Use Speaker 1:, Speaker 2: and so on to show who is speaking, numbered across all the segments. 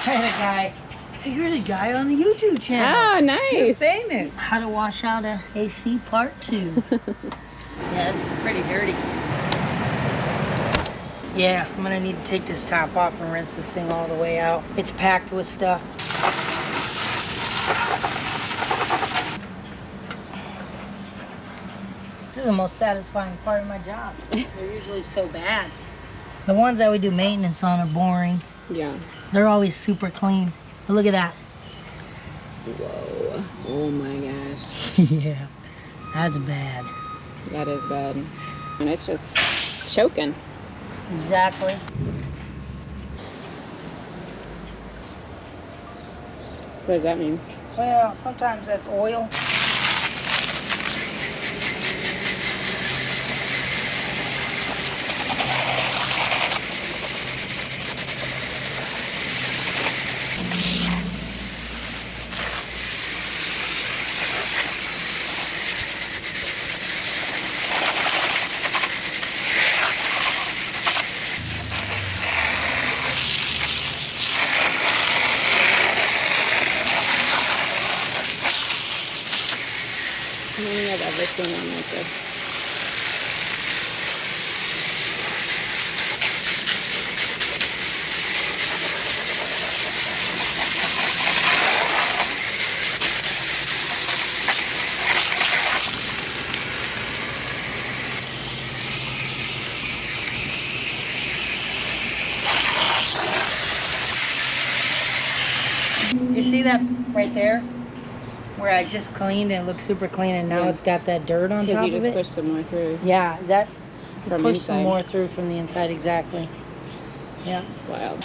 Speaker 1: had a guy. Hey, you're the guy on the YouTube channel.
Speaker 2: Oh, nice.
Speaker 1: You're famous. How to wash out a AC part 2. Yeah, it's pretty dirty. Yeah, I'm gonna need to take this top off and rinse this thing all the way out. It's packed with stuff. This is the most satisfying part of my job. They're usually so bad. The ones that we do maintenance on are boring.
Speaker 2: Yeah.
Speaker 1: They're always super clean. But look at that.
Speaker 2: Whoa. Oh my gosh.
Speaker 1: Yeah, that's bad.
Speaker 2: That is bad. And it's just choking.
Speaker 1: Exactly.
Speaker 2: What does that mean?
Speaker 1: Well, sometimes that's oil.
Speaker 2: I don't think I've ever seen one like this.
Speaker 1: You see that right there? Where I just cleaned and it looks super clean and now
Speaker 2: Yeah.
Speaker 1: it's got that dirt on top
Speaker 2: Because you
Speaker 1: of
Speaker 2: just
Speaker 1: it?
Speaker 2: push some more through.
Speaker 1: Yeah, that to
Speaker 2: From
Speaker 1: push some
Speaker 2: inside.
Speaker 1: more through from the inside, exactly. Yeah.
Speaker 2: It's wild.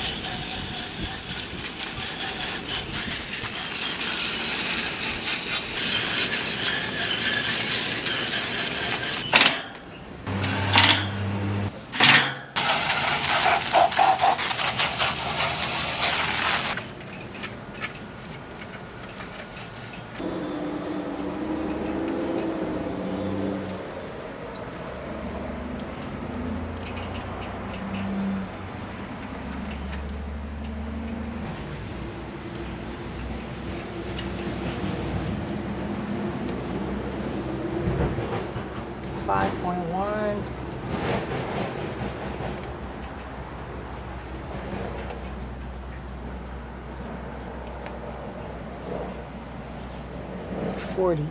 Speaker 1: .1. .40.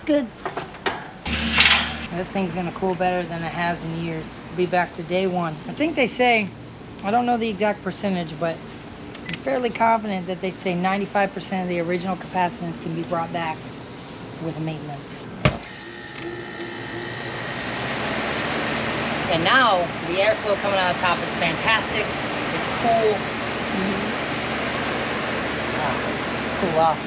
Speaker 1: Good. This thing's gonna cool better than it has in years. Be back to day 1. I think they say, I don't know the exact percentage, but I'm fairly confident that they say 95% of the original capacitance can be brought back with maintenance. And now the airflow coming out of the top is fantastic. It's cool. Cool off.